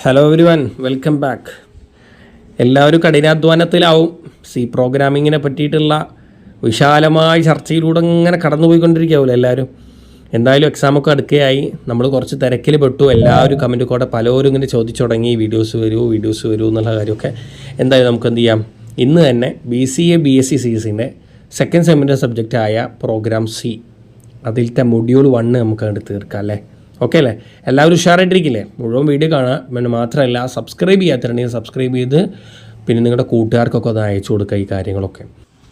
Hello everyone, welcome back. എല്ലാവരും കഠിനാധ്വാനത്തിലാവും. പ്രോഗ്രാമിങ്ങിനെ പറ്റിയിട്ടുള്ള വിശാലമായ ചർച്ചയിലൂടെ ഇങ്ങനെ കടന്നുപോയിക്കൊണ്ടിരിക്കുകയാവില്ല എല്ലാവരും. എന്തായാലും എക്സാമൊക്കെ അടുക്കുകയായി. നമ്മൾ കുറച്ച് തിരക്കിൽ പെട്ടു. എല്ലാവരും കമൻറ്റ് കൂടെ പലരും ഇങ്ങനെ ചോദിച്ചു തുടങ്ങി, വീഡിയോസ് വരൂ എന്നുള്ള കാര്യമൊക്കെ. എന്തായാലും നമുക്ക് എന്ത് ചെയ്യാം, ഇന്ന് തന്നെ BCA BSc CSൻ്റെ സെക്കൻഡ് സെമിൻ്റെ സബ്ജക്റ്റായ പ്രോഗ്രാം C അതിലത്തെ മൊഡ്യൂൾ 1 നമുക്ക് അങ്ങോട്ട് തീർക്കാം അല്ലേ? ഓക്കെ അല്ലേ? എല്ലാവരും ഉഷാറായിട്ടിരിക്കില്ലേ? മുഴുവൻ വീഡിയോ കാണാം. പിന്നെ മാത്രമല്ല, സബ്സ്ക്രൈബ് ചെയ്യാത്തിട്ടുണ്ടെങ്കിൽ സബ്സ്ക്രൈബ് ചെയ്ത് പിന്നെ നിങ്ങളുടെ കൂട്ടുകാർക്കൊക്കെ ഒന്ന് അയച്ചു കൊടുക്കുക ഈ കാര്യങ്ങളൊക്കെ.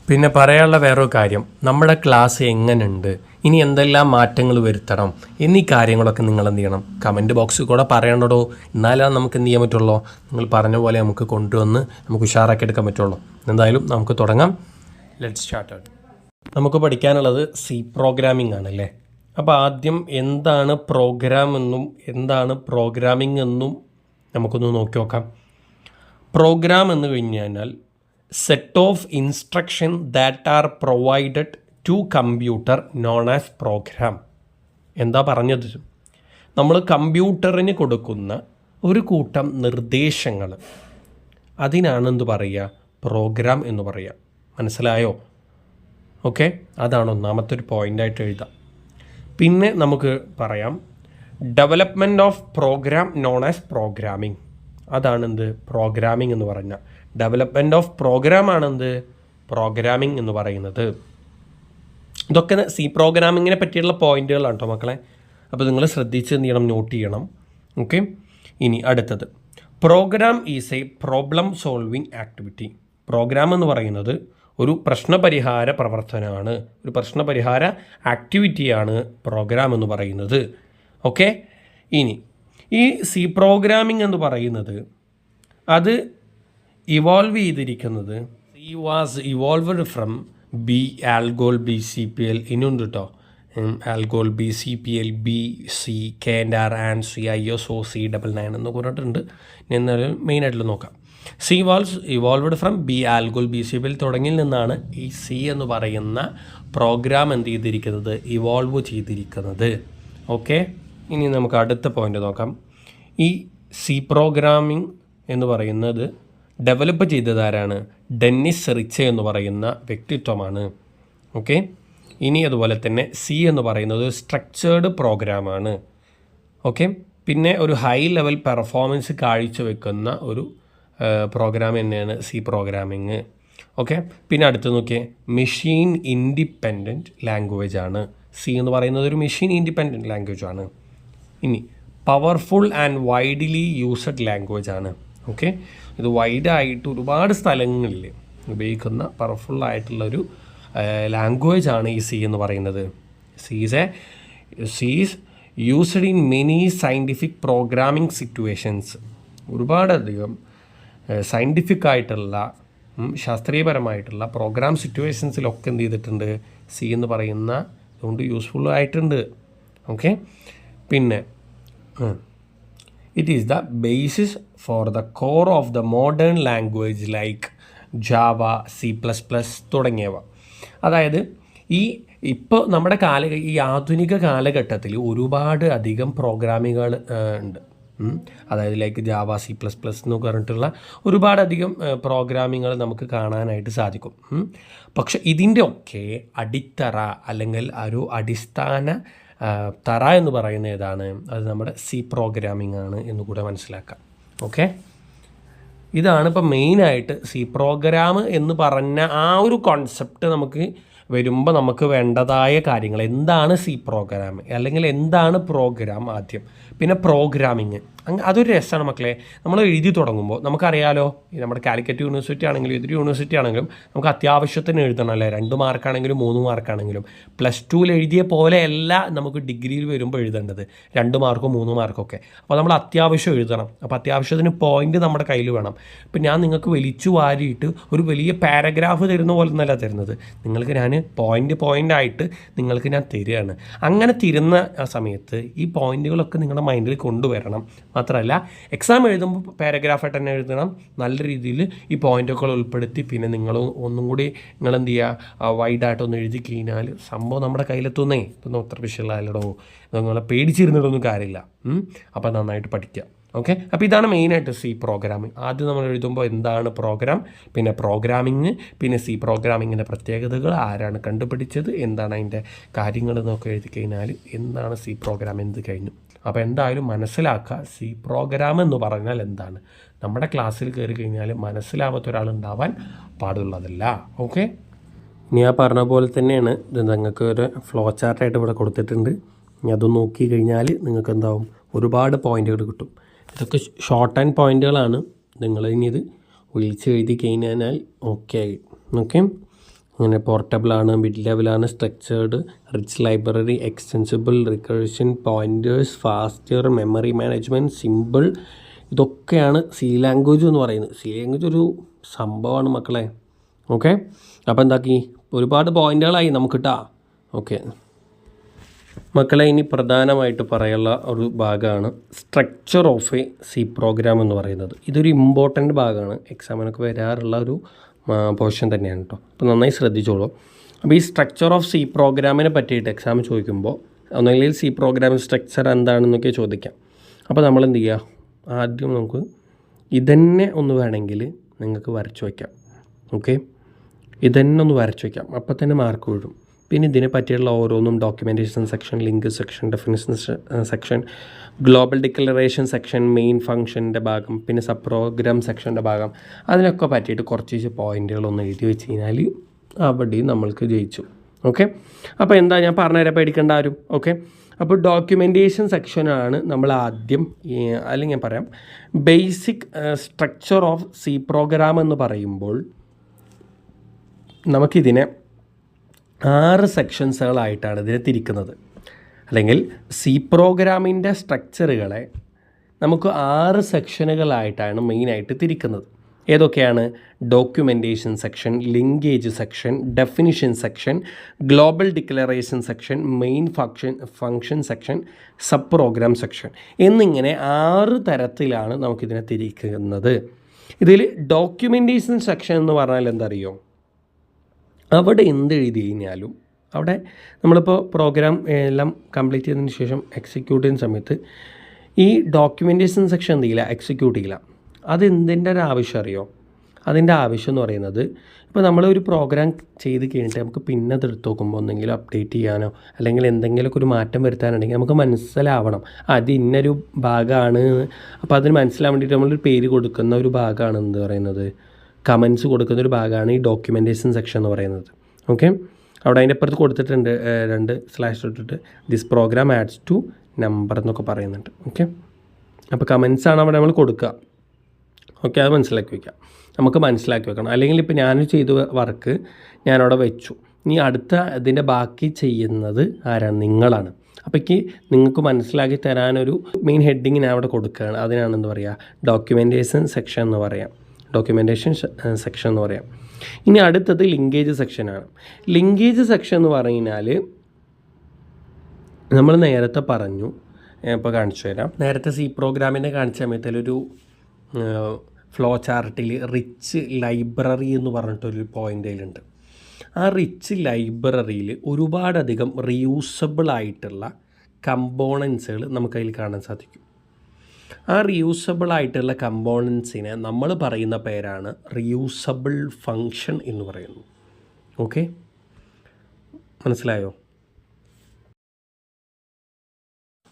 പിന്നെ പറയാനുള്ള വേറൊരു കാര്യം, നമ്മുടെ ക്ലാസ് എങ്ങനെയുണ്ട്, ഇനി എന്തെല്ലാം മാറ്റങ്ങൾ വരുത്തണം എന്നീ കാര്യങ്ങളൊക്കെ നിങ്ങൾ എന്ത് ചെയ്യണം, കമൻറ്റ് ബോക്സിൽ കൂടെ പറയണോ. എന്നാലേ നമുക്ക് എന്ത് ചെയ്യാൻ പറ്റുള്ളൂ, നിങ്ങൾ പറഞ്ഞ പോലെ നമുക്ക് കൊണ്ടുവന്ന് നമുക്ക് ഉഷാറാക്കി എടുക്കാൻ പറ്റുള്ളൂ. എന്തായാലും നമുക്ക് തുടങ്ങാം. Let's start. നമുക്ക് പഠിക്കാനുള്ളത് C പ്രോഗ്രാമിംഗ് ആണല്ലേ. അപ്പോൾ ആദ്യം എന്താണ് പ്രോഗ്രാം എന്നും എന്താണ് പ്രോഗ്രാമിംഗ് എന്നും നമുക്കൊന്ന് നോക്കി നോക്കാം. പ്രോഗ്രാം എന്ന് കഴിഞ്ഞാൽ set of instruction that are provided to computer known as program. എന്താ പറഞ്ഞത്? നമ്മൾ കമ്പ്യൂട്ടറിന് കൊടുക്കുന്ന ഒരു കൂട്ടം നിർദ്ദേശങ്ങൾ, അതിനാണ് എന്ത് പറയുക, പ്രോഗ്രാം എന്ന് പറയുക. മനസ്സിലായോ? ഓക്കെ, അതാണ് ഒന്നാമത്തെ ഒരു പോയിൻ്റായിട്ട് എഴുതാം. പിന്നെ നമുക്ക് പറയാം development of program known as programming. അതാണെന്ത് പ്രോഗ്രാമിംഗ് എന്ന് പറഞ്ഞാൽ. ഡെവലപ്മെൻറ്റ് ഓഫ് പ്രോഗ്രാം ആണെന്ത് പ്രോഗ്രാമിംഗ് എന്ന് പറയുന്നത്. ഇതൊക്കെ C പ്രോഗ്രാമിങ്ങിനെ പറ്റിയുള്ള പോയിന്റുകളാണ് കേട്ടോ മക്കളെ. അപ്പോൾ നിങ്ങൾ ശ്രദ്ധിച്ച് എന്ത് ചെയ്യണം, നോട്ട് ചെയ്യണം. ഓക്കെ, ഇനി അടുത്തത് program is a problem solving activity. Program എന്ന് പറയുന്നത് ഒരു പ്രശ്നപരിഹാര പ്രവർത്തനമാണ്, ഒരു പ്രശ്നപരിഹാര ആക്ടിവിറ്റിയാണ് പ്രോഗ്രാം എന്ന് പറയുന്നത്. ഓക്കെ, ഇനി ഈ C പ്രോഗ്രാമിംഗ് എന്ന് പറയുന്നത് അത് ഇവോൾവ് ചെയ്തിരിക്കുന്നത് ഇവോൾവ്ഡ് ഫ്രം ALGOL BCPL ഇനിയുണ്ട് കേട്ടോ. ALGOL BCPL BC KNR AND C ISO C99 എന്ന് പറഞ്ഞിട്ടുണ്ട്. എന്നാലും മെയിനായിട്ട് നോക്കാം. C was evolved from ALGOL BCPL തുടങ്ങിയിൽ നിന്നാണ് ഈ C എന്ന് പറയുന്ന പ്രോഗ്രാം എന്ത് ചെയ്തിരിക്കുന്നത്, ഇവോൾവ് ചെയ്തിരിക്കുന്നത്. ഓക്കെ, ഇനി നമുക്ക് അടുത്ത പോയിന്റ് നോക്കാം. ഈ C പ്രോഗ്രാമിംഗ് എന്ന് പറയുന്നത് ഡെവലപ്പ് ചെയ്തതാരാണ്? ഡെന്നിസ് റിച്ച് എന്ന് പറയുന്ന വ്യക്തിത്വമാണ്. ഓക്കെ, ഇനി അതുപോലെ തന്നെ C എന്ന് പറയുന്നത് സ്ട്രക്ചേർഡ് പ്രോഗ്രാമാണ്. ഓക്കെ, പിന്നെ ഒരു ഹൈ ലെവൽ പെർഫോമൻസ് കാഴ്ചവെക്കുന്ന ഒരു പ്രോഗ്രാം തന്നെയാണ് C പ്രോഗ്രാമിങ്. ഓക്കെ, പിന്നെ അടുത്ത് നോക്കിയേ, മെഷീൻ ഇൻഡിപെൻഡൻറ്റ് ലാംഗ്വേജ് ആണ്. C എന്ന് പറയുന്നത് ഒരു മെഷീൻ ഇൻഡിപെൻഡൻറ്റ് ലാംഗ്വേജ് ആണ്. ഇനി powerful and widely used language ആണ്. ഓക്കെ, ഇത് വൈഡായിട്ട് ഒരുപാട് സ്ഥലങ്ങളിൽ ഉപയോഗിക്കുന്ന പവർഫുള്ളായിട്ടുള്ളൊരു ലാംഗ്വേജ് ആണ് ഈ C എന്ന് പറയുന്നത്. C is used in many scientific programming situations. ഒരുപാടധികം സയൻറ്റിഫിക് ആയിട്ടുള്ള ശാസ്ത്രീയപരമായിട്ടുള്ള പ്രോഗ്രാം സിറ്റുവേഷൻസിലൊക്കെ എന്ത് ചെയ്തിട്ടുണ്ട്, C എന്ന് പറയുന്ന അതുകൊണ്ട് യൂസ്ഫുൾ ആയിട്ടുണ്ട്. ഓക്കെ, പിന്നെ it is the basis for the core of the modern language like Java, C++ തുടങ്ങിയവ. അതായത് ഇപ്പോൾ നമ്മുടെ ഈ ആധുനിക കാലഘട്ടത്തിൽ ഒരുപാട് അധികം പ്രോഗ്രാമിങ്ങുകൾ ഉണ്ട്. അതായത് ലൈക്ക് ജാവ, C++ എന്ന് പറഞ്ഞിട്ടുള്ള ഒരുപാടധികം പ്രോഗ്രാമിങ്ങൾ നമുക്ക് കാണാനായിട്ട് സാധിക്കും. പക്ഷെ ഇതിൻ്റെ ഒക്കെ അടിത്തറ അല്ലെങ്കിൽ ഒരു അടിസ്ഥാന തറ എന്ന് പറയുന്ന ഏതാണ്? അത് നമ്മുടെ C പ്രോഗ്രാമിംഗ് ആണ് എന്ന് കൂടെ മനസ്സിലാക്കാം. ഓക്കെ, ഇതാണ് ഇപ്പോൾ മെയിനായിട്ട് C പ്രോഗ്രാം എന്ന് പറഞ്ഞ ആ ഒരു കോൺസെപ്റ്റ് നമുക്ക് വരുമ്പോൾ നമുക്ക് വേണ്ടതായ കാര്യങ്ങൾ. എന്താണ് C പ്രോഗ്രാം അല്ലെങ്കിൽ എന്താണ് പ്രോഗ്രാം ആദ്യം, പിന്നെ പ്രോഗ്രാമിങ്. അതൊരു രസമാണ് മക്കളെ. നമ്മൾ എഴുതി തുടങ്ങുമ്പോൾ നമുക്കറിയാലോ, നമ്മുടെ കാലിക്കറ്റ് യൂണിവേഴ്സിറ്റി ആണെങ്കിലും ഏതൊരു യൂണിവേഴ്സിറ്റി ആണെങ്കിലും നമുക്ക് അത്യാവശ്യത്തിന് എഴുതണം അല്ലേ. 2 മാർക്കാണെങ്കിലും 3 മാർക്കാണെങ്കിലും. +2 എഴുതിയ പോലെയല്ല നമുക്ക് ഡിഗ്രിയിൽ വരുമ്പോൾ എഴുതേണ്ടത്, 2 മാർക്കോ 3 മാർക്കൊക്കെ. അപ്പോൾ നമ്മൾ അത്യാവശ്യം എഴുതണം. അപ്പോൾ അത്യാവശ്യത്തിന് പോയിന്റ് നമ്മുടെ കയ്യിൽ വേണം. ഇപ്പം ഞാൻ നിങ്ങൾക്ക് വലിച്ചു വാരിയിട്ട് ഒരു വലിയ പാരഗ്രാഫ് തരുന്ന പോലെ ഒന്നല്ല തരുന്നത്. നിങ്ങൾക്ക് ഞാൻ പോയിൻ്റായിട്ട് നിങ്ങൾക്ക് ഞാൻ തരികയാണ്. അങ്ങനെ തരുന്ന ആ സമയത്ത് ഈ പോയിന്റുകളൊക്കെ നിങ്ങളുടെ മൈൻഡിൽ കൊണ്ടുവരണം. മാത്രമല്ല എക്സാം എഴുതുമ്പോൾ പാരഗ്രാഫായിട്ട് തന്നെ എഴുതണം. നല്ല രീതിയിൽ ഈ പോയിൻ്റൊക്കെ ഉൾപ്പെടുത്തി പിന്നെ നിങ്ങൾ ഒന്നും കൂടി നിങ്ങളെന്ത് ചെയ്യുക, വൈഡായിട്ടൊന്ന് എഴുതി കഴിഞ്ഞാൽ സംഭവം നമ്മുടെ കയ്യിലെത്തുന്നേ. ഇതൊന്നും അത്ര വിഷയമുള്ളതല്ലടോ, നിങ്ങളെ പേടിച്ചിരുന്നിട്ടൊന്നും കാര്യമില്ല. അപ്പോൾ നന്നായിട്ട് പഠിക്കുക. ഓക്കെ, അപ്പോൾ ഇതാണ് മെയിനായിട്ട് സി പ്രോഗ്രാമിംഗ്. ആദ്യം നമ്മൾ എഴുതുമ്പോൾ എന്താണ് പ്രോഗ്രാം, പിന്നെ പ്രോഗ്രാമിങ്, പിന്നെ സി പ്രോഗ്രാമിങ്ങിൻ്റെ പ്രത്യേകതകൾ, ആരാണ് കണ്ടുപിടിച്ചത്, എന്താണ് അതിൻ്റെ കാര്യങ്ങൾ എന്നൊക്കെ എഴുതി കഴിഞ്ഞാൽ എന്താണ് സി പ്രോഗ്രാം എന്ത് കഴിഞ്ഞു. അപ്പോൾ എന്തായാലും മനസ്സിലാക്കുക സി പ്രോഗ്രാം എന്ന് പറഞ്ഞാൽ എന്താണ്. നമ്മുടെ ക്ലാസ്സിൽ കയറി കഴിഞ്ഞാൽ മനസ്സിലാവാത്ത ഒരാളുണ്ടാവാൻ പാടുള്ളതല്ല. ഓക്കെ, ഇനി ആ പറഞ്ഞ പോലെ തന്നെയാണ് ഇത്. നിങ്ങൾക്ക് ഒരു ഫ്ലോ ചാർട്ടായിട്ട് ഇവിടെ കൊടുത്തിട്ടുണ്ട്. ഇനി അത് നോക്കി കഴിഞ്ഞാൽ നിങ്ങൾക്ക് എന്താവും, ഒരുപാട് പോയിൻ്റുകൾ കിട്ടും. ഇതൊക്കെ ഷോർട്ട് ആൻഡ് പോയിൻ്റുകളാണ്. നിങ്ങൾ ഇനി ഇത് വിളിച്ച് എഴുതി കഴിഞ്ഞാൽ ഓക്കെ. അങ്ങനെ പോർട്ടബിളാണ്, മിഡ് ലെവലാണ്, structured, rich library, extensible, recursion, pointers, faster, memory management, simple. ഇതൊക്കെയാണ് സി ലാംഗ്വേജ് എന്ന് പറയുന്നത്. സി ലാംഗ്വേജ് ഒരു സംഭവമാണ് മക്കളെ. ഓക്കെ, അപ്പോൾ എന്താക്കി, ഒരുപാട് പോയിൻ്റുകളായി നമുക്ക് കിട്ടാം. ഓക്കെ മക്കളെ, ഇനി പ്രധാനമായിട്ട് പറയാനുള്ള ഒരു ഭാഗമാണ് structure of a C program എന്ന് പറയുന്നത്. ഇതൊരു ഇമ്പോർട്ടൻ്റ് ഭാഗമാണ്, എക്സാമിനൊക്കെ വരാറുള്ള ഒരു പോർഷൻ തന്നെയാണ് കേട്ടോ. അപ്പോൾ നന്നായി ശ്രദ്ധിച്ചോളൂ. അപ്പോൾ ഈ സ്ട്രക്ചർ ഓഫ് സി പ്രോഗ്രാമിനെ പറ്റിയിട്ട് എക്സാം ചോദിക്കുമ്പോൾ ഒന്നെങ്കിൽ സി പ്രോഗ്രാം സ്ട്രക്ചർ എന്താണെന്നൊക്കെ ചോദിക്കാം. അപ്പോൾ നമ്മൾ എന്ത് ചെയ്യുക, ആദ്യം നമുക്ക് ഇതന്നെ ഒന്ന് വേണമെങ്കിൽ നിങ്ങൾക്ക് വരച്ചു വയ്ക്കാം. ഓക്കെ, ഇതന്നെ ഒന്ന് വരച്ചു വയ്ക്കാം, അപ്പോൾ തന്നെ മാർക്ക് വീഴും. പിന്നെ ഇതിനെ പറ്റിയുള്ള ഓരോന്നും documentation section, link section, definition section, global declaration section, main ഫംഗ്ഷൻ്റെ ഭാഗം, പിന്നെ സബ് പ്രോഗ്രാം സെക്ഷൻ്റെ ഭാഗം, അതിനൊക്കെ പറ്റിയിട്ട് കുറച്ച് പോയിൻറ്റുകളൊന്ന് എഴുതി വെച്ച് കഴിഞ്ഞാൽ അവിടെയും നമ്മൾക്ക് ജയിച്ചു. ഓക്കെ, അപ്പോൾ എന്താ ഞാൻ പറഞ്ഞുതരാം, പേടിക്കേണ്ട ആരും. ഓക്കെ, അപ്പോൾ ഡോക്യുമെൻറ്റേഷൻ സെക്ഷനാണ് നമ്മൾ ആദ്യം, അല്ലെങ്കിൽ ഞാൻ പറയാം basic structure of C program എന്ന് പറയുമ്പോൾ നമുക്കിതിനെ 6 സെക്ഷൻസുകളായിട്ടാണ് ഇതിനെ തിരിക്കുന്നത്. അല്ലെങ്കിൽ സി പ്രോഗ്രാമിൻ്റെ സ്ട്രക്ചറുകളെ നമുക്ക് 6 സെക്ഷനുകളായിട്ടാണ് മെയിനായിട്ട് തിരിക്കുന്നത്. ഏതൊക്കെയാണ്? Documentation section, linkage section, definition section, global declaration section, main function section, sub programme section എന്നിങ്ങനെ 6 തരത്തിലാണ് നമുക്കിതിനെ തിരിക്കുന്നത്. ഇതിൽ ഡോക്യുമെൻറ്റേഷൻ സെക്ഷൻ എന്ന് പറഞ്ഞാൽ എന്തറിയോ, അവിടെ എന്ത് എഴുതി കഴിഞ്ഞാലും അവിടെ നമ്മളിപ്പോൾ പ്രോഗ്രാം എല്ലാം കംപ്ലീറ്റ് ചെയ്തതിന് ശേഷം എക്സിക്യൂട്ട് ചെയ്യുന്ന സമയത്ത് ഈ ഡോക്യുമെൻറ്റേഷൻ സെക്ഷൻ എന്ത് ചെയ്യില്ല, എക്സിക്യൂട്ട് ചെയ്യില്ല. അതെന്തിൻ്റെ ഒരു ആവശ്യം അറിയോ? അതിൻ്റെ ആവശ്യം എന്ന് പറയുന്നത്, ഇപ്പോൾ നമ്മളൊരു പ്രോഗ്രാം ചെയ്ത് കഴിഞ്ഞിട്ട് നമുക്ക് പിന്നെ അത് എടുത്ത് നോക്കുമ്പോൾ എന്തെങ്കിലും അപ്ഡേറ്റ് ചെയ്യാനോ അല്ലെങ്കിൽ എന്തെങ്കിലുമൊക്കെ ഒരു മാറ്റം വരുത്താനുണ്ടെങ്കിൽ നമുക്ക് മനസ്സിലാവണം അത് ഇന്നൊരു ഭാഗമാണ്. അപ്പോൾ അതിന് മനസ്സിലാൻ വേണ്ടിയിട്ട് നമ്മളൊരു പേര് കൊടുക്കുന്ന ഒരു ഭാഗമാണ് എന്ത് പറയുന്നത്, കമൻസ് കൊടുക്കുന്ന ഒരു ഭാഗമാണ് ഈ ഡോക്യുമെൻറ്റേഷൻ സെക്ഷൻ എന്ന് പറയുന്നത്. ഓക്കെ, അവിടെ അതിൻ്റെ അപ്പുറത്ത് കൊടുത്തിട്ടുണ്ട് 2 സ്ലാഷ് ഇട്ടിട്ട് this program adds two number എന്നൊക്കെ പറയുന്നുണ്ട്. ഓക്കെ, അപ്പോൾ കമൻസാണ് അവിടെ നമ്മൾ കൊടുക്കുക. ഓക്കെ, അത് മനസ്സിലാക്കി വയ്ക്കാം, നമുക്ക് മനസ്സിലാക്കി വെക്കണം. അല്ലെങ്കിൽ ഇപ്പോൾ ഞാൻ ചെയ്ത വർക്ക് ഞാനവിടെ വെച്ചു, ഇനി അടുത്ത ഇതിൻ്റെ ബാക്കി ചെയ്യുന്നത് ആരാണ്? നിങ്ങളാണ്. അപ്പോഴേക്ക് നിങ്ങൾക്ക് മനസ്സിലാക്കി തരാനൊരു മെയിൻ ഹെഡിങ് ഞാൻ അവിടെ കൊടുക്കുകയാണ്. അതിനാണ് എന്ത് പറയുക, ഡോക്യുമെൻറ്റേഷൻ സെക്ഷൻ എന്ന് പറയാം, ഡോക്യുമെൻറ്റേഷൻ സെക്ഷൻ എന്ന് പറയാം. ഇനി അടുത്തത് ലിങ്കേജ് സെക്ഷനാണ്. ലിങ്കേജ് സെക്ഷൻ എന്ന് പറഞ്ഞാൽ നമ്മൾ നേരത്തെ പറഞ്ഞു, ഇപ്പോൾ കാണിച്ചു തരാം. നേരത്തെ സി പ്രോഗ്രാമിനെ കാണിച്ച സമയത്തിലൊരു ഫ്ലോ ചാർട്ടിൽ റിച്ച് ലൈബ്രറി എന്ന് പറഞ്ഞിട്ടൊരു പോയിൻ്റ് അതിലുണ്ട്. ആ റിച്ച് ലൈബ്രറിയിൽ ഒരുപാടധികം റീയൂസബിൾ ആയിട്ടുള്ള കമ്പോണൻസുകൾ നമുക്കതിൽ കാണാൻ സാധിക്കും. ആ റീയൂസബിൾ ആയിട്ടുള്ള കമ്പോണൻസിനെ നമ്മൾ പറയുന്ന പേരാണ് റീയൂസബിൾ ഫങ്ഷൻ എന്ന് പറയുന്നു. ഓക്കെ, മനസ്സിലായോ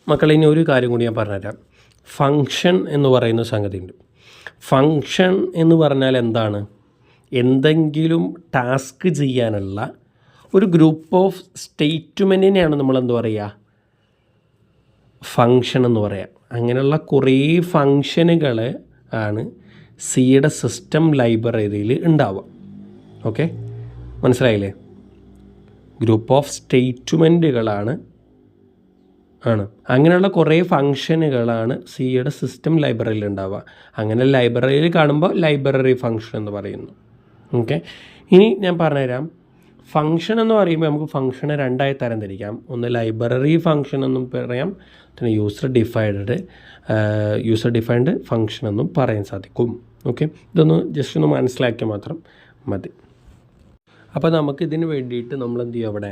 മക്കളെ? ഇനി ഒരു കാര്യം കൂടി ഞാൻ പറഞ്ഞുതരാം. ഫങ്ഷൻ എന്ന് പറയുന്ന സംഗതി ഉണ്ട്. ഫങ്ഷൻ എന്ന് പറഞ്ഞാൽ എന്താണ്? എന്തെങ്കിലും ടാസ്ക് ചെയ്യാനുള്ള ഒരു ഗ്രൂപ്പ് ഓഫ് സ്റ്റേറ്റ്മെൻറ്റിനെയാണ് നമ്മൾ എന്ത് പറയുക, ഫങ്ഷൻ എന്ന് പറയാം. അങ്ങനെയുള്ള കുറേ ഫങ്ഷനുകൾ ആണ് സിയുടെ സിസ്റ്റം ലൈബ്രറിയിൽ ഉണ്ടാവുക. ഓക്കെ, മനസ്സിലായില്ലേ? ഗ്രൂപ്പ് ഓഫ് സ്റ്റേറ്റ്മെൻറ്റുകളാണ് അങ്ങനെയുള്ള കുറേ ഫങ്ഷനുകളാണ് സിയുടെ സിസ്റ്റം ലൈബ്രറിയിൽ ഉണ്ടാവുക. അങ്ങനെ ലൈബ്രറിയിൽ കാണുമ്പോൾ ലൈബ്രറി ഫങ്ഷൻ എന്ന് പറയുന്നു. ഓക്കെ, ഇനി ഞാൻ പറഞ്ഞുതരാം. ഫങ്ഷൻ എന്ന് പറയുമ്പോൾ നമുക്ക് ഫങ്ഷനെ 2ആയി തരം തിരിക്കാം. ഒന്ന് ലൈബ്രറി ഫങ്ഷൻ എന്നും പറയാം, പിന്നെ യൂസർ ഡിഫൈൻഡ് ഫങ്ഷൻ എന്നും പറയാൻ സാധിക്കും. ഓക്കെ, ഇതൊന്ന് ജസ്റ്റ് ഒന്ന് മനസ്സിലാക്കിയാൽ മാത്രം മതി. അപ്പോൾ നമുക്കിതിന് വേണ്ടിയിട്ട് നമ്മൾ എന്ത് ചെയ്യും, അവിടെ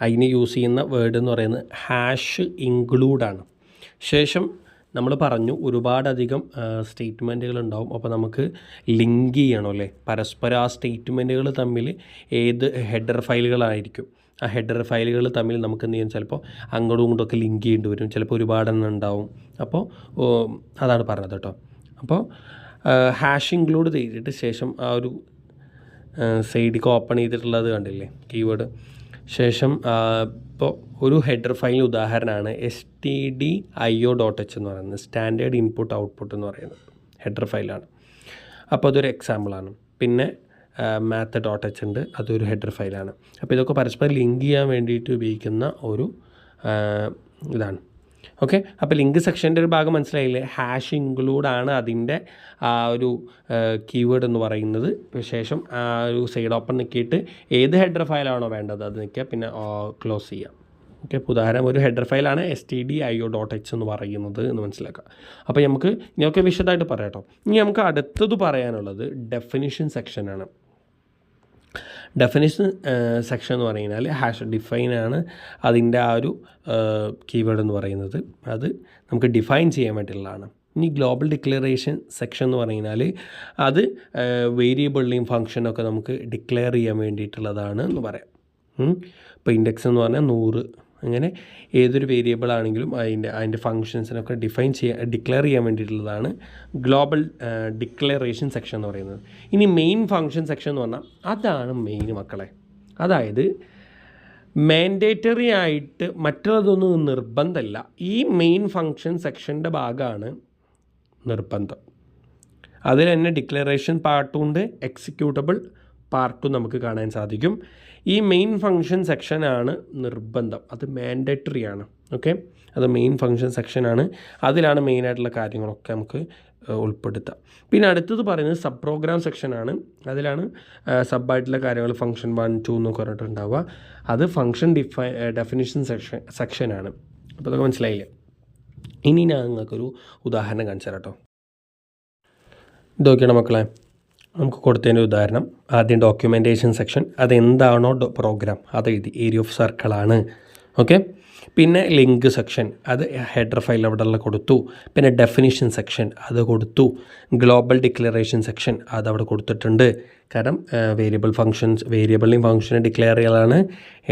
അതിന് യൂസ് ചെയ്യുന്ന വേർഡ് എന്ന് പറയുന്നത് #include ആണ്. ശേഷം നമ്മൾ പറഞ്ഞു ഒരുപാടധികം സ്റ്റേറ്റ്മെൻറ്റുകൾ ഉണ്ടാവും. അപ്പോൾ നമുക്ക് ലിങ്ക് ചെയ്യണം അല്ലേ, പരസ്പരം ആ സ്റ്റേറ്റ്മെൻറ്റുകൾ തമ്മിൽ ഏത് ഹെഡർ ഫയലുകളായിരിക്കും, ആ ഹെഡർ ഫയലുകൾ തമ്മിൽ നമുക്ക് എന്ത് ചെയ്യാം, ചിലപ്പോൾ അങ്ങോട്ടും ഇങ്ങോട്ടൊക്കെ ലിങ്ക് ചെയ്യേണ്ടി വരും, ചിലപ്പോൾ ഒരുപാടെണ്ണം ഉണ്ടാവും. അപ്പോൾ അതാണ് പറഞ്ഞത് കേട്ടോ. അപ്പോൾ ഹാഷ് ഇൻക്ലൂഡ് ചെയ്തിട്ട് ശേഷം ആ ഒരു സൈഡിലേക്ക് ഓപ്പൺ ചെയ്തിട്ടുള്ളത് കണ്ടില്ലേ കീവേഡ്, ശേഷം ഇപ്പോൾ ഒരു ഹെഡർ ഫയലിന് ഉദാഹരണമാണ് stdio.h എന്ന് പറയുന്നത്, സ്റ്റാൻഡേർഡ് ഇൻപുട്ട് ഔട്ട്പുട്ട് എന്ന് പറയുന്നത് ഹെഡർ ഫയലാണ്. അപ്പോൾ അതൊരു എക്സാമ്പിളാണ്. പിന്നെ math.h ഉണ്ട്, അതൊരു ഹെഡർ ഫയലാണ്. അപ്പോൾ ഇതൊക്കെ പരസ്പരം ലിങ്ക് ചെയ്യാൻ വേണ്ടിയിട്ട് ഉപയോഗിക്കുന്ന ഒരു ഇതാണ്. ഓക്കെ, അപ്പോൾ ലിങ്ക് സെക്ഷൻ്റെ ഒരു ഭാഗം മനസ്സിലായില്ലേ. ഹാഷ് ഇൻക്ലൂഡാണ് അതിൻ്റെ ആ ഒരു കീവേഡ് എന്ന് പറയുന്നത്. ശേഷം ആ ഒരു സൈഡ് ഓപ്പൺ നിൽക്കിയിട്ട് ഏത് ഹെഡർ ഫയലാണോ വേണ്ടത് അത് നിൽക്കുക, പിന്നെ ക്ലോസ് ചെയ്യാം. ഓക്കെ, ഇപ്പോൾ ഉദാഹരണം ഒരു ഹെഡർ ഫയലാണ് stdio.h എന്ന് പറയുന്നത് എന്ന് മനസ്സിലാക്കുക. അപ്പോൾ നമുക്ക് ഇനിയൊക്കെ വിശദമായിട്ട് പറയാം കേട്ടോ. ഇനി നമുക്ക് അടുത്തത് പറയാനുള്ളത് ഡെഫിനിഷൻ സെക്ഷനാണ്. ഡെഫിനിഷൻ സെക്ഷൻ എന്ന് പറഞ്ഞാൽ ഹാഷ് ഡിഫൈനാണ് അതിൻ്റെ ആ ഒരു കീവേഡ് എന്ന് പറയുന്നത്. അത് നമുക്ക് ഡിഫൈൻ ചെയ്യാൻ വേണ്ടിയിട്ടുള്ളതാണ്. ഇനി ഗ്ലോബൽ ഡിക്ലറേഷൻ സെക്ഷൻ എന്ന് പറഞ്ഞാൽ അത് വേരിയബിളിനെയും ഫംഗ്ഷനൊക്കെ നമുക്ക് ഡിക്ലെയർ ചെയ്യാൻ വേണ്ടിയിട്ടുള്ളതാണ് എന്ന് പറയാം. ഇപ്പോൾ ഇൻഡെക്സ് എന്ന് പറഞ്ഞാൽ 100, അങ്ങനെ ഏതൊരു വേരിയബിൾ ആണെങ്കിലും അതിൻ്റെ ഫങ്ഷൻസിനൊക്കെ ഡിക്ലെയർ ചെയ്യാൻ വേണ്ടിയിട്ടുള്ളതാണ് ഗ്ലോബൽ ഡിക്ലറേഷൻ സെക്ഷൻ എന്ന് പറയുന്നത്. ഇനി മെയിൻ ഫങ്ഷൻ സെക്ഷൻ എന്ന് പറഞ്ഞാൽ അതാണ് മെയിൻ മക്കളെ. അതായത് മാൻഡേറ്ററി ആയിട്ട് മറ്റുള്ളതൊന്നും നിർബന്ധമല്ല, ഈ മെയിൻ ഫങ്ഷൻ സെക്ഷൻ്റെ ഭാഗമാണ് നിർബന്ധം. അതിൽ തന്നെ ഡിക്ലറേഷൻ പാർട്ടുണ്ട്, എക്സിക്യൂട്ടബിൾ പാർട്ടും നമുക്ക് കാണാൻ സാധിക്കും. ഈ മെയിൻ ഫങ്ഷൻ സെക്ഷനാണ് നിർബന്ധം, അത് മാൻഡേറ്ററി ആണ്. ഓക്കെ, അത് മെയിൻ ഫങ്ഷൻ സെക്ഷനാണ്, അതിലാണ് മെയിനായിട്ടുള്ള കാര്യങ്ങളൊക്കെ നമുക്ക് ഉൾപ്പെടുത്താം. പിന്നെ അടുത്തത് പറയുന്നത് സബ് പ്രോഗ്രാം സെക്ഷനാണ്. അതിലാണ് സബ്ബായിട്ടുള്ള കാര്യങ്ങൾ ഫങ്ഷൻ 1, 2 എന്നൊക്കെ പറഞ്ഞിട്ടുണ്ടാവുക. അത് ഫങ്ഷൻ ഡെഫിനിഷൻ സെക്ഷനാണ്. അപ്പോൾ അതൊക്കെ മനസ്സിലായില്ലേ. ഇനി ഞാൻ നിങ്ങൾക്കൊരു ഉദാഹരണം കാണിച്ചു തരാം കേട്ടോ. ഇതൊക്കെയാണ് മക്കളെ നമുക്ക് കൊടുത്തതിൻ്റെ ഉദാഹരണം. ആദ്യം ഡോക്യുമെൻറ്റേഷൻ സെക്ഷൻ, അതെന്താണോ പ്രോഗ്രാം അത് എഴുതി, ഏരിയ ഓഫ് സർക്കിളാണ്. ഓക്കെ, പിന്നെ ലിങ്ക് സെക്ഷൻ, അത് ഹെഡർ ഫയൽ അവിടെയുള്ള കൊടുത്തു. പിന്നെ ഡെഫിനിഷൻ സെക്ഷൻ അത് കൊടുത്തു. ഗ്ലോബൽ ഡിക്ലറേഷൻ സെക്ഷൻ അതവിടെ കൊടുത്തിട്ടുണ്ട്. കാരണം വേരിയബിളിനെയും ഫങ്ഷനെ ഡിക്ലെയർ ചെയ്യലാണ്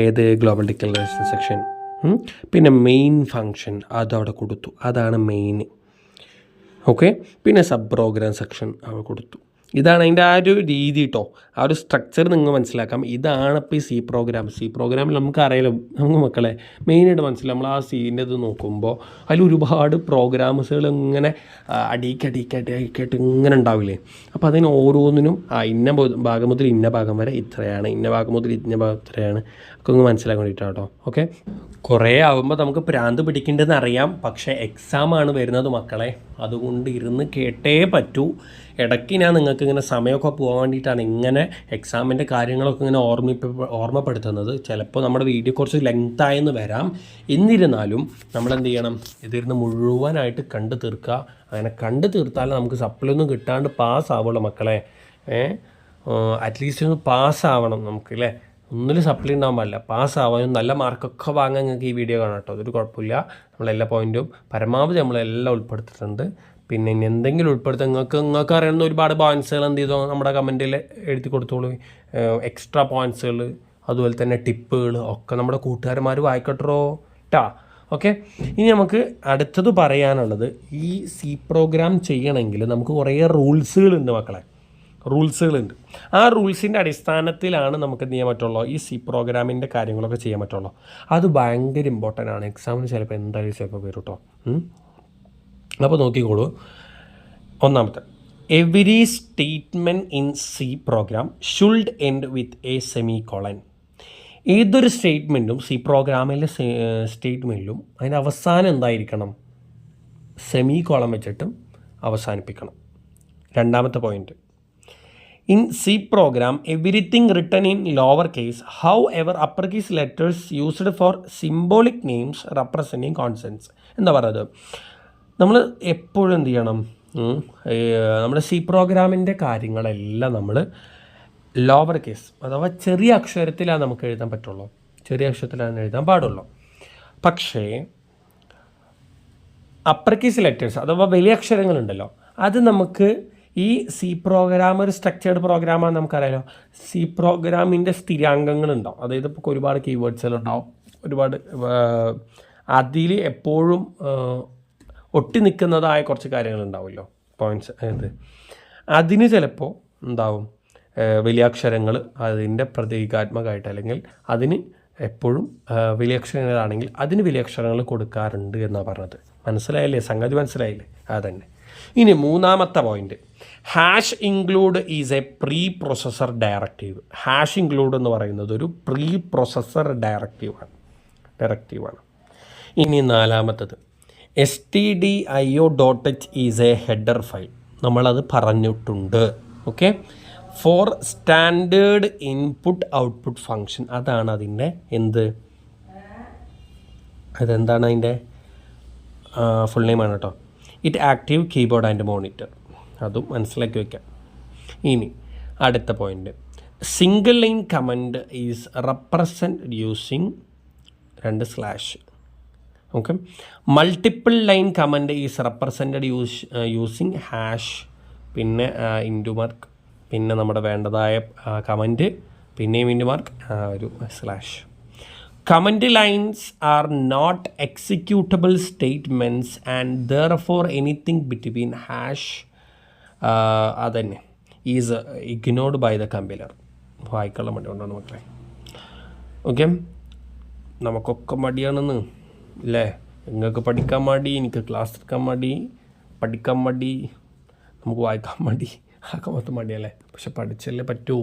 ഏത് ഗ്ലോബൽ ഡിക്ലറേഷൻ സെക്ഷൻ. പിന്നെ മെയിൻ ഫങ്ഷൻ അതവിടെ കൊടുത്തു, അതാണ് മെയിൻ. ഓക്കെ, പിന്നെ സബ് പ്രോഗ്രാം സെക്ഷൻ അവിടെ കൊടുത്തു. ഇതാണ് അതിൻ്റെ ആ ഒരു രീതി കേട്ടോ, ആ ഒരു സ്ട്രക്ചർ നിങ്ങൾ മനസ്സിലാക്കാം. ഇതാണ് ഇപ്പോൾ ഈ സി പ്രോഗ്രാമിൽ നമുക്കറിയാലോ, നമുക്ക് മക്കളെ മെയിനായിട്ട് മനസ്സിലാവും. നമ്മൾ ആ സീൻ്റെ ഇത് നോക്കുമ്പോൾ അതിൽ ഒരുപാട് പ്രോഗ്രാംസുകൾ ഇങ്ങനെ അടിക്കായിട്ട് ഇങ്ങനെ ഉണ്ടാവില്ലേ. അപ്പോൾ അതിന് ഓരോന്നിനും ഇന്ന ഭാഗം മുതൽ ഇന്ന ഭാഗം വരെ ഇത്രയാണ്, ഇന്ന ഭാഗം മുതൽ ഇന്ന ഭാഗം ഇത്രയാണ് ഒക്കെ ഒന്ന് മനസ്സിലാക്കാൻ വേണ്ടിയിട്ടാണ് കേട്ടോ. ഓക്കെ, കുറേ ആകുമ്പോൾ നമുക്ക് പ്രാന്ത് പിടിക്കേണ്ടതെന്ന് അറിയാം, പക്ഷേ എക്സാമാണ് വരുന്നത് മക്കളെ, അതുകൊണ്ട് ഇരുന്ന് കേട്ടേ പറ്റൂ. ഇടയ്ക്ക് ഞാൻ നിങ്ങൾക്ക് ഇങ്ങനെ സമയമൊക്കെ പോകാൻ വേണ്ടിയിട്ടാണ് ഇങ്ങനെ എക്സാമിൻ്റെ കാര്യങ്ങളൊക്കെ ഇങ്ങനെ ഓർമ്മപ്പെടുത്തുന്നത്. ചിലപ്പോൾ നമ്മുടെ വീഡിയോ കുറച്ച് ലെങ്തായെന്ന് വരാം, എന്നിരുന്നാലും നമ്മളെന്ത് ചെയ്യണം, ഇതിരുന്ന് മുഴുവനായിട്ട് കണ്ടു തീർക്കുക. അങ്ങനെ കണ്ടു തീർത്താലും നമുക്ക് സപ്ലി ഒന്നും കിട്ടാണ്ട് പാസ്സാവുള്ളൂ മക്കളെ. അറ്റ്ലീസ്റ്റ് ഒന്ന് പാസ്സാവണം നമുക്ക് അല്ലേ, ഒന്നിലും സപ്ലി ഉണ്ടാകാൻ പാടില്ല, പാസ്സാവാനും നല്ല മാർക്കൊക്കെ വാങ്ങാൻ നിങ്ങൾക്ക് ഈ വീഡിയോ കാണാം കേട്ടോ. അതൊരു കുഴപ്പമില്ല, നമ്മളെല്ലാ പോയിൻറ്റും പരമാവധി നമ്മളെല്ലാം ഉൾപ്പെടുത്തിയിട്ടുണ്ട്. പിന്നെ ഇനി എന്തെങ്കിലും ഉൾപ്പെടുത്താൻ നിങ്ങൾക്ക് അറിയുന്ന ഒരുപാട് പോയിൻറ്റ്സുകൾ എന്ത് ചെയ്തോ നമ്മുടെ കമൻറ്റിൽ എഴുതി കൊടുത്തോളൂ. എക്സ്ട്രാ പോയിൻറ്റ്സുകൾ അതുപോലെ തന്നെ ടിപ്പുകൾ ഒക്കെ നമ്മുടെ കൂട്ടുകാരന്മാർ വായിക്കട്ടോ ട്ടാ. ഓക്കെ, ഇനി നമുക്ക് അടുത്തത് പറയാനുള്ളത്, ഈ സി പ്രോഗ്രാം ചെയ്യണമെങ്കിൽ നമുക്ക് കുറേ റൂൾസുകളുണ്ട് മക്കളെ, റൂൾസുകളുണ്ട്. ആ റൂൾസിൻ്റെ അടിസ്ഥാനത്തിലാണ് നമുക്ക് എന്ത് ചെയ്യാൻ പറ്റുള്ളൂ, ഈ സി പ്രോഗ്രാമിൻ്റെ കാര്യങ്ങളൊക്കെ ചെയ്യാൻ പറ്റുള്ളൂ. അത് ഭയങ്കര ഇമ്പോർട്ടൻ്റ് ആണ്, എക്സാമിന് ചിലപ്പോൾ എന്തായാലും ചിലപ്പോൾ വരും കേട്ടോ. അപ്പോൾ നോക്കിക്കോളൂ. ഒന്നാമത്തെ, every statement in C program should end with a semicolon. ഏതൊരു സ്റ്റേറ്റ്മെൻറ്റും സി പ്രോഗ്രാമിലെ സ്റ്റേറ്റ്മെൻറ്റിലും അതിൻ്റെ അവസാനം എന്തായിരിക്കണം, സെമികോളൻ വെച്ചിട്ടും അവസാനിപ്പിക്കണം. രണ്ടാമത്തെ point, in C program, everything written in lower case, however upper case letters used for symbolic names representing constants. എന്താ പറയുന്നത്, നമ്മൾ എപ്പോഴും എന്ത് ചെയ്യണം, നമ്മുടെ സി പ്രോഗ്രാമിൻ്റെ കാര്യങ്ങളെല്ലാം നമ്മൾ ലോവർ കേസ് അഥവാ ചെറിയ അക്ഷരത്തിലാണ് നമുക്ക് എഴുതാൻ പറ്റുള്ളൂ, ചെറിയ അക്ഷരത്തിലാണ് എഴുതാൻ പാടുള്ളൂ. പക്ഷേ അപ്പർ കേസ് ലെറ്റേഴ്സ് അഥവാ വലിയ അക്ഷരങ്ങളുണ്ടല്ലോ, അത് നമുക്ക് ഈ സി പ്രോഗ്രാം ഒരു സ്ട്രക്ചേർഡ് പ്രോഗ്രാമാണെന്ന് നമുക്കറിയാലോ. സി പ്രോഗ്രാമിൻ്റെ സ്ഥിരാംഗങ്ങളുണ്ടാവും. അതായത് ഇപ്പോൾ ഒരുപാട് കീവേഡ്സുകളുണ്ടാവും, ഒരുപാട് അതിൽ എപ്പോഴും ഒട്ടി നിൽക്കുന്നതായ കുറച്ച് കാര്യങ്ങളുണ്ടാവുമല്ലോ, പോയിൻറ്റ്സ്. അതിന് ചിലപ്പോൾ എന്താവും വലിയ അക്ഷരങ്ങൾ അതിൻ്റെ പ്രതീകാത്മകമായിട്ട്, അല്ലെങ്കിൽ അതിന് എപ്പോഴും വലിയ അക്ഷരങ്ങളാണെങ്കിൽ അതിന് വലിയ അക്ഷരങ്ങൾ കൊടുക്കാറുണ്ട് എന്നാണ് പറഞ്ഞത്. മനസ്സിലായില്ലേ? സംഗതി മനസ്സിലായില്ലേ? അതന്നെ. ഇനി മൂന്നാമത്തെ point, hash include is A pre processor directive. Hash include എന്ന് പറയുന്നത് ഒരു പ്രീ പ്രോസസ്സർ ഡയറക്റ്റീവാണ്. ഇനി നാലാമത്തത്, stdio.h is A header file. നമ്മളത് പറഞ്ഞിട്ടുണ്ട്. Okay, for standard input output function. അതാണ് അതിൻ്റെ അതെന്താണ് അതിൻ്റെ ഫുൾ നെയിമാണ് കേട്ടോ. It active keyboard and monitor. അതും മനസ്സിലാക്കി വയ്ക്കാം. ഇനി അടുത്ത point, single line comment is represent using 2/. Okay, multiple line comment is represented using hash, പിന്നെ ഇൻറ്റു മാർക്ക്, പിന്നെ നമ്മുടെ വേണ്ടതായ കമൻറ്റ്, പിന്നെയും ഇൻറ്റു മാർക്ക്, ഒരു slash. Comment lines are not executable statements and therefore anything between hash അതന്നെ is ignored by the compiler. വായിക്കാനുള്ള മടി കൊണ്ടാണ് മക്കളെ. ഓക്കെ, നമുക്കൊക്കെ മടിയാണെന്ന് അല്ലേ? നിങ്ങൾക്ക് പഠിക്കാൻ മടി, എനിക്ക് ക്ലാസ് എടുക്കാൻ മടി, പഠിക്കാൻ മടി, നമുക്ക് വായിക്കാൻ മടി, ആക്കാൻ മൊത്തം മടിയല്ലേ? പക്ഷെ പഠിച്ചല്ലേ പറ്റൂ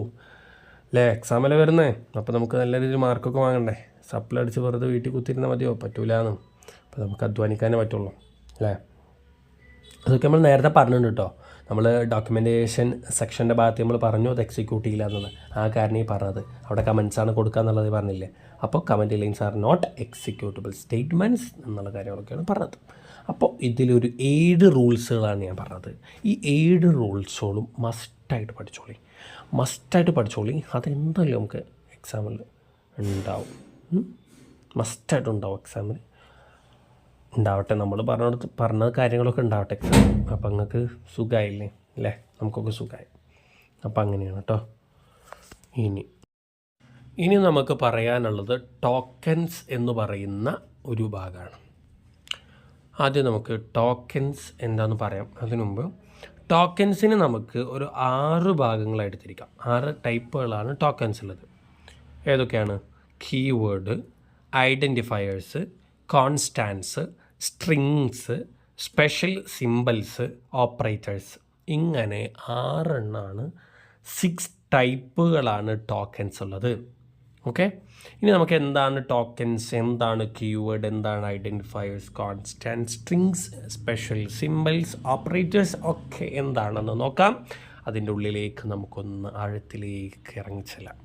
അല്ലേ? എക്സാമല്ലേ വരുന്നേ, അപ്പോൾ നമുക്ക് നല്ല രീതിയിൽ മാർക്കൊക്കെ വാങ്ങണ്ടേ? സപ്ലൈ അടിച്ച് വെറുതെ വീട്ടിൽ കുത്തിരുന്നാൽ മതിയോ? പറ്റൂലെന്ന്. അപ്പോൾ നമുക്ക് അധ്വാനിക്കാനേ പറ്റുള്ളൂ അല്ലേ? അതൊക്കെ നമ്മൾ നേരത്തെ പറഞ്ഞിട്ടുണ്ട് കേട്ടോ. നമ്മൾ ഡോക്യുമെൻറ്റേഷൻ സെക്ഷൻ്റെ ഭാഗത്ത് നമ്മൾ പറഞ്ഞു അത് എക്സിക്യൂട്ട് ചെയ്യില്ല എന്നത്. ആ കാരണം ഈ പറഞ്ഞത് അവിടെ കമൻസാണ് കൊടുക്കുക എന്നുള്ളത് പറഞ്ഞില്ലേ. അപ്പോൾ comment lines are not executable statements എന്നുള്ള കാര്യങ്ങളൊക്കെയാണ് പറഞ്ഞത്. അപ്പോൾ ഇതിലൊരു 7 റൂൾസുകളാണ് ഞാൻ പറഞ്ഞത്. ഈ 7 റൂൾസുകളും മസ്റ്റായിട്ട് പഠിച്ചോളി. അതെന്തായാലും നമുക്ക് എക്സാമിൽ ഉണ്ടാവും, മസ്റ്റായിട്ട് ഉണ്ടാവും. എക്സാമിൽ ഉണ്ടാവട്ടെ, നമ്മൾ പറഞ്ഞ കാര്യങ്ങളൊക്കെ ഉണ്ടാവട്ടെ എക്സാം. അപ്പം നിങ്ങൾക്ക് സുഖമായില്ലേ അല്ലേ? നമുക്കൊക്കെ സുഖമായി. അപ്പം അങ്ങനെയാണ് കേട്ടോ. ഇനി നമുക്ക് പറയാനുള്ളത് ടോക്കൻസ് എന്ന് പറയുന്ന ഒരു ഭാഗമാണ്. ആദ്യം നമുക്ക് ടോക്കൻസ് എന്താണെന്ന് പറയാം. അതിനു മുമ്പ് ടോക്കൻസിന് നമുക്ക് ഒരു 6 ഭാഗങ്ങളായിട്ട് തിരിക്കാം. 6 ടൈപ്പുകളാണ് ടോക്കൻസ് ഉള്ളത്. ഏതൊക്കെയാണ്? Keyword, identifiers, Constanze, strings, special symbols, operators. ഇങ്ങനെ 6 എണ്ണമാണ്, 6 ടൈപ്പുകളാണ് ടോക്കൻസ് ഉള്ളത്. ഓക്കെ, ഇനി നമുക്ക് എന്താണ് ടോക്കൻസ്, എന്താണ് കീവേഡ്, എന്താണ് identifiers, constant, strings, special symbols, operators ഒക്കെ എന്താണെന്ന് നോക്കാം. അതിൻ്റെ ഉള്ളിലേക്ക് നമുക്കൊന്ന് ആഴത്തിലേക്ക് ഇറങ്ങിച്ചെല്ലാം.